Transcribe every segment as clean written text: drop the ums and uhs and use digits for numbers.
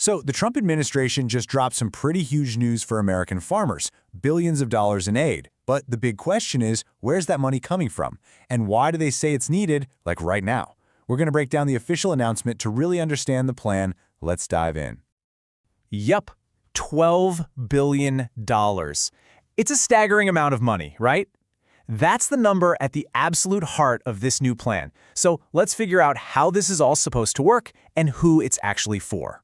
So the Trump administration just dropped some pretty huge news for American farmers, billions of dollars in aid. But the big question is, where's that money coming from? And why do they say it's needed, like right now? We're going to break down the official announcement to really understand the plan. Let's dive in. Yup, $12 billion. It's a staggering amount of money, right? That's the number at the absolute heart of this new plan. So let's figure out how this is all supposed to work and who it's actually for.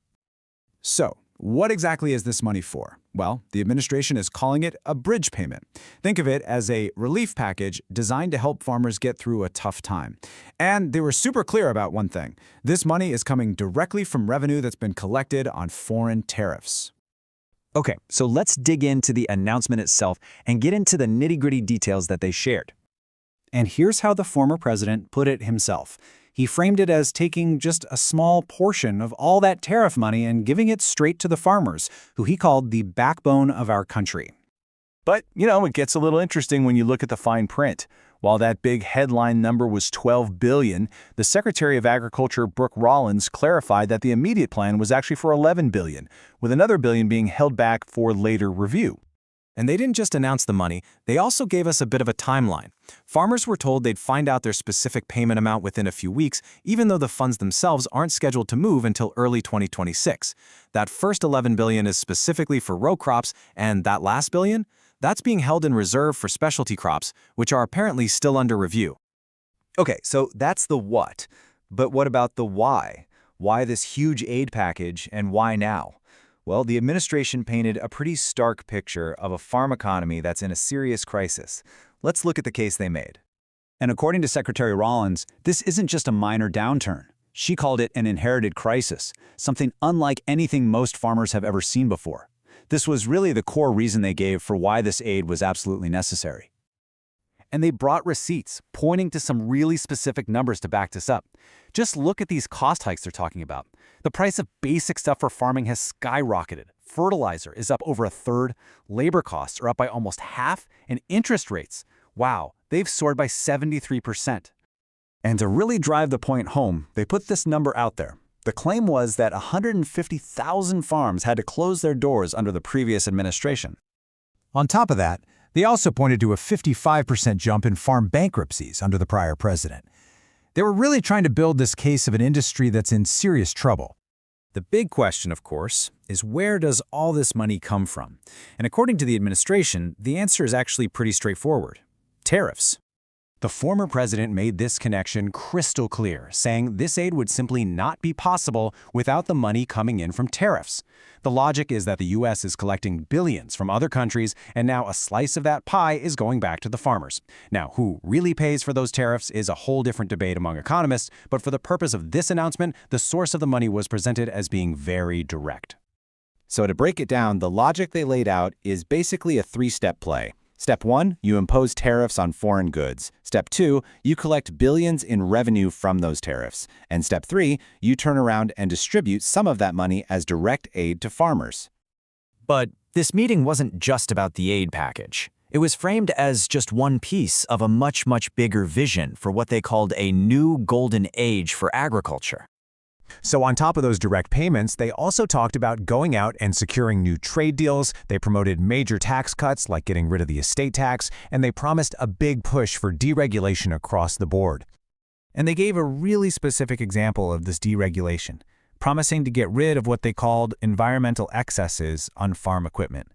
So, what exactly is this money for? Well, the administration is calling it a bridge payment. Think of it as a relief package designed to help farmers get through a tough time. And they were super clear about one thing. This money is coming directly from revenue that's been collected on foreign tariffs. Okay, so let's dig into the announcement itself and get into the nitty-gritty details that they shared. And here's how the former president put it himself. He framed it as taking just a small portion of all that tariff money and giving it straight to the farmers, who he called the backbone of our country. But, it gets a little interesting when you look at the fine print. While that big headline number was $12 billion, the Secretary of Agriculture, Brooke Rollins, clarified that the immediate plan was actually for $11 billion, with another billion being held back for later review. And they didn't just announce the money, they also gave us a bit of a timeline. Farmers were told they'd find out their specific payment amount within a few weeks, even though the funds themselves aren't scheduled to move until early 2026. That first $11 billion is specifically for row crops, and that last billion? That's being held in reserve for specialty crops, which are apparently still under review. Okay, so that's the what. But what about the why? Why this huge aid package, and why now? Well, the administration painted a pretty stark picture of a farm economy that's in a serious crisis. Let's look at the case they made. And according to Secretary Rollins, this isn't just a minor downturn. She called it an inherited crisis, something unlike anything most farmers have ever seen before. This was really the core reason they gave for why this aid was absolutely necessary. And they brought receipts, pointing to some really specific numbers to back this up. Just look at these cost hikes they're talking about. The price of basic stuff for farming has skyrocketed. Fertilizer is up over a third, labor costs are up by almost half, and interest rates, wow, they've soared by 73%. And to really drive the point home, they put this number out there. The claim was that 150,000 farms had to close their doors under the previous administration. On top of that, they also pointed to a 55% jump in farm bankruptcies under the prior president. They were really trying to build this case of an industry that's in serious trouble. The big question, of course, is where does all this money come from? And according to the administration, the answer is actually pretty straightforward. Tariffs. The former president made this connection crystal clear, saying this aid would simply not be possible without the money coming in from tariffs. The logic is that the U.S. is collecting billions from other countries, and now a slice of that pie is going back to the farmers. Now, who really pays for those tariffs is a whole different debate among economists, but for the purpose of this announcement, the source of the money was presented as being very direct. So to break it down, the logic they laid out is basically a three-step play. Step 1, you impose tariffs on foreign goods. Step 2, you collect billions in revenue from those tariffs. And Step 3, you turn around and distribute some of that money as direct aid to farmers. But this meeting wasn't just about the aid package. It was framed as just one piece of a much, much bigger vision for what they called a new golden age for agriculture. So on top of those direct payments, they also talked about going out and securing new trade deals. They promoted major tax cuts like getting rid of the estate tax, and they promised a big push for deregulation across the board. And they gave a really specific example of this deregulation, promising to get rid of what they called environmental excesses on farm equipment.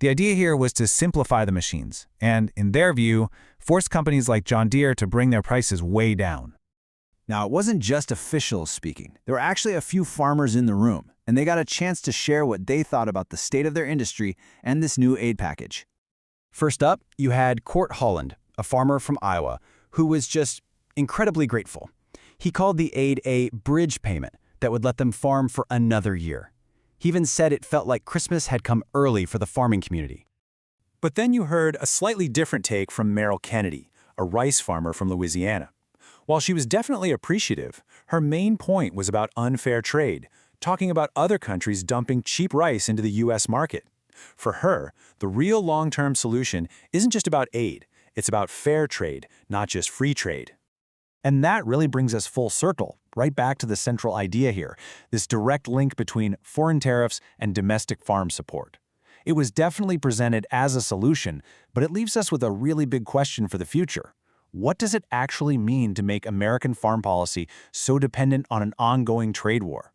The idea here was to simplify the machines and, in their view, force companies like John Deere to bring their prices way down. Now, it wasn't just officials speaking. There were actually a few farmers in the room, and they got a chance to share what they thought about the state of their industry and this new aid package. First up, you had Court Holland, a farmer from Iowa, who was just incredibly grateful. He called the aid a bridge payment that would let them farm for another year. He even said it felt like Christmas had come early for the farming community. But then you heard a slightly different take from Merrill Kennedy, a rice farmer from Louisiana. While she was definitely appreciative, her main point was about unfair trade, talking about other countries dumping cheap rice into the U.S. market. For her, the real long-term solution isn't just about aid, it's about fair trade, not just free trade. And that really brings us full circle. right back to the central idea here, this direct link between foreign tariffs and domestic farm support. It was definitely presented as a solution, but it leaves us with a really big question for the future. What does it actually mean to make American farm policy so dependent on an ongoing trade war?